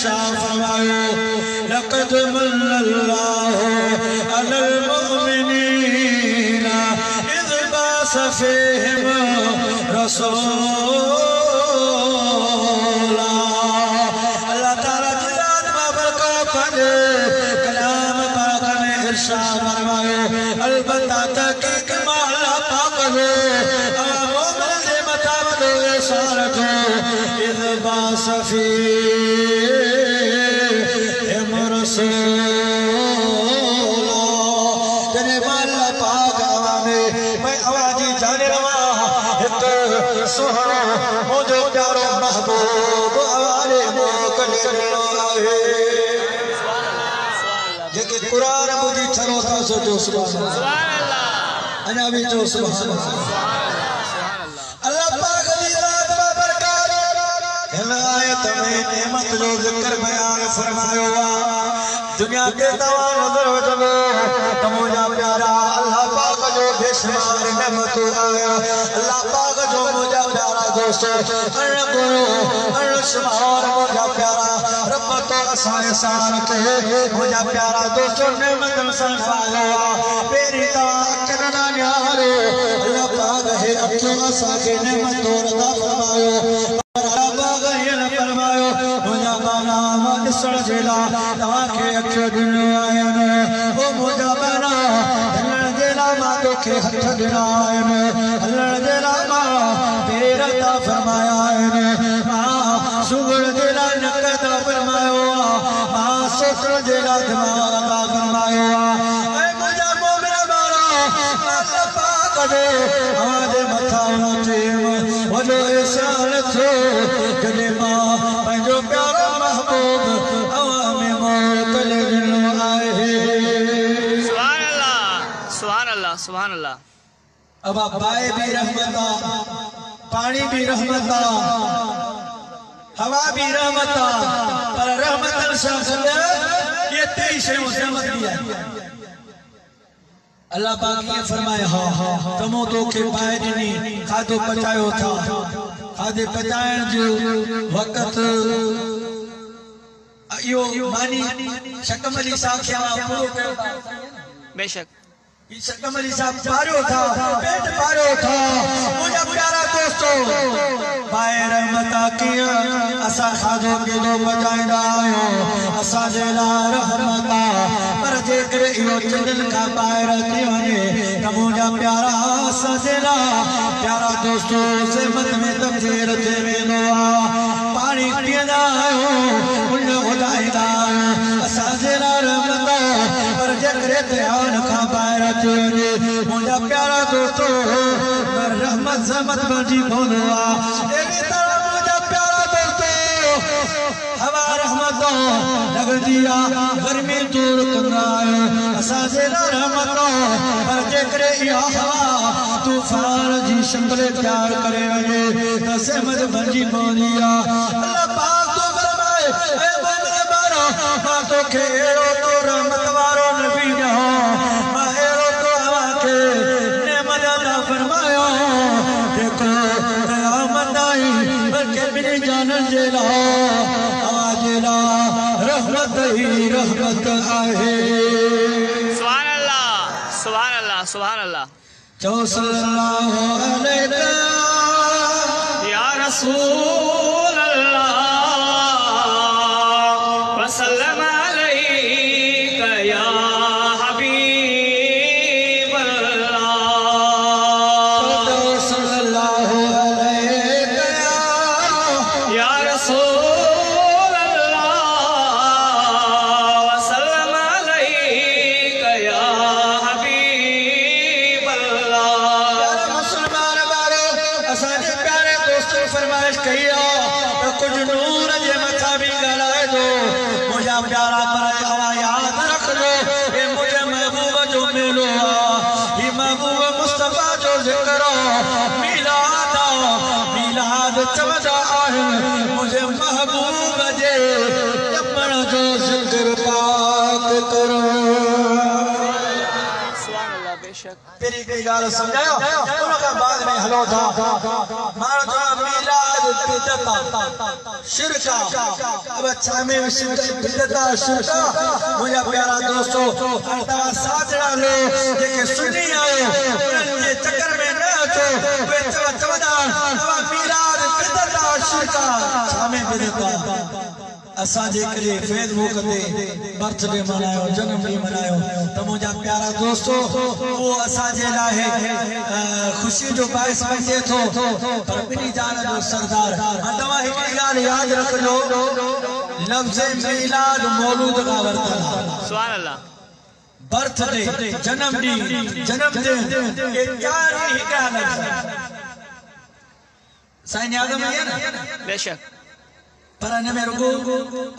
इरशाद फरमायो लक़द मन्नल्लाहु अलल मुमिनीना इज़ बअस फ़ीहिम रसूला। अल्लाह ताला की जात बाबरकत करे कलाम पाक में इरशाद फरमायो अलबत्ता तहक़ीक़ में अल्लाह पाक ने मोमिन दे मथा वॾो एहसान कयो इज़ बअस फ़ीहिम रसूला। जने अल्लाह पाक आवे मैं आवाज़ी जाने रवा एक सुहाना मुझे प्यारो महबूब आवारे मोकले आए जेके कुरान बुधी छरो था सो जो सुभान अल्लाह अना भी जो सुभान अल्लाह पाक दी रात बरकत हिन आयत में नेमत जो जिक्र बयान फरमायो दुनिया के तवा नजर वजो तमोजा प्यारा अल्लाह पाक जो बेशुमार नेमत आया अल्लाह पाक जो मुझा प्यारा दोस्तों अनगुरु अनशुमार मुझा प्यारा रब तो असाए सान के मुझा प्यारा दोस्तों नेमत संभालो मेरी तवा अकना न्यारे अल्लाह पाक है अक्यों असा के नेमत रदा फरमायो अल्लाह पाक ये न फरमायो मुझा बाना मदसर जिला तवा के अक्यों दिन आयन ओ मुझा बाना हलन जिला मा तो के हथ दिन आयन हलन जिला मा बेरता फरमाया आयन सुगड़ जिला नकदा फरमायो सोचण जिला दिमाग फरमायो ए मुझा मोमिन बारा अल्लाह पाक दे हमारे मथा उठे वजो एहसान थो जने मां पंहिंजो प्यारो महबूब हवा में मोकले ॾिनो आहे। सुभान अल्लाह सुभान अल्लाह सुभान अल्लाह। अब बाए भी रहमता पानी भी रहमता हवा भी रहमता पर रहमतन शासन ये तेई शयूं रहमत भी है। अल्लाह पाक ये फरमाए हा तमो तो के पाए दिनी खादो पचायो था खादे पचायण जो वक्त यो मानी शकमली साहब क्या पूरो कयो बेशक शकमली साहब पारो था पेट पारो था मुझे प्यारा दोस्तों पाए रहमता किया असा खादो के दो बजाइंदा आयो असा जेला रहमता पर जेकर यो चंदन का पाए रहती वने मुझा प्यारा असा जेला प्यारा दोस्तों से मत में तकदीर थे वेनो पानी पींदा आयो उन बुधाइंदा असा जेला रहमता पर जेकर ध्यान का पाए मुझा प्यारा दोस्तों रहमत जमत बजी बोलवा एनी तरह मुझा प्यारा दोस्तों हवा रहमत लग दिया गर्मी दूर कराए असा से रहमत पर जेकरे या हवा तूफान जी शक्ल प्यार करे वने तसे मत बजी बोलिया अल्लाह पाक तो फरमाए ए मोमिन बारो मां तो खेरो तो रहमत वारो नबी जहां फरमाया देखो रहमत आई बल्कि मेरी जान जेला आजेला रहमत ही रहमत आहे। सुभान अल्लाह सुभान अल्लाह सुभान अल्लाह। जो सल्लल्लाहु अलैहि या रसूल अल्लाह वसल्लम अलैका या कुछ नूर जे मथा भी गलाए दो मुझा प्यारा पर हवा याद रख लो ये मुझे महबूब जो मिलो ये महबूब मुस्तफा जो जिक्र मिलाद चवदा आहे मुझे महबूब जे जपण जो जिक्र पाक करो। सुभान अल्लाह बेशक तेरी कोई गाल समझायो उनका बाद में हलो था मारो जो मिलाद बिदता शिरका अब अच्छा में शिरका बिदता शिरका मुझे प्यारा दोस्तों तवा साजड़ा लो जेके सुनी आयो उनके चक्कर में न अचो वे चवदा तवा मीराद बिदता शिरका छामे बिदता असांजे करे फेसबुक ते बर्थडे मनायो जन्मदिन मनायो त मुंहिंजा प्यारा दोस्तो वो असांजे लाइ खुशी जो बाइस बजे थो पर ॿिन्ही जान जो सरदार तव्हां हिकड़ी ॻाल्हि यादि रखजो लफ़्ज़ मीलाद मौलूद खां वरितल सुभान अल्लाह बर्थडे जन्मदिन ये चार ही हिकड़ा लफ़्ज़ साईं आज़म है ना बेशक पर इन में रुगो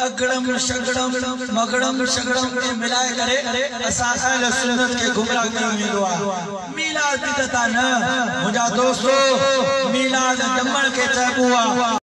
अगड़म शगड़म मगड़म शगड़म के मिलाए करे असां अहल सुन्नत के गुमराह कयो वेंदो आहे मीलाद बिदता न मुंहिंजा दोस्तो मीलाद ॼमण के चइबो आहे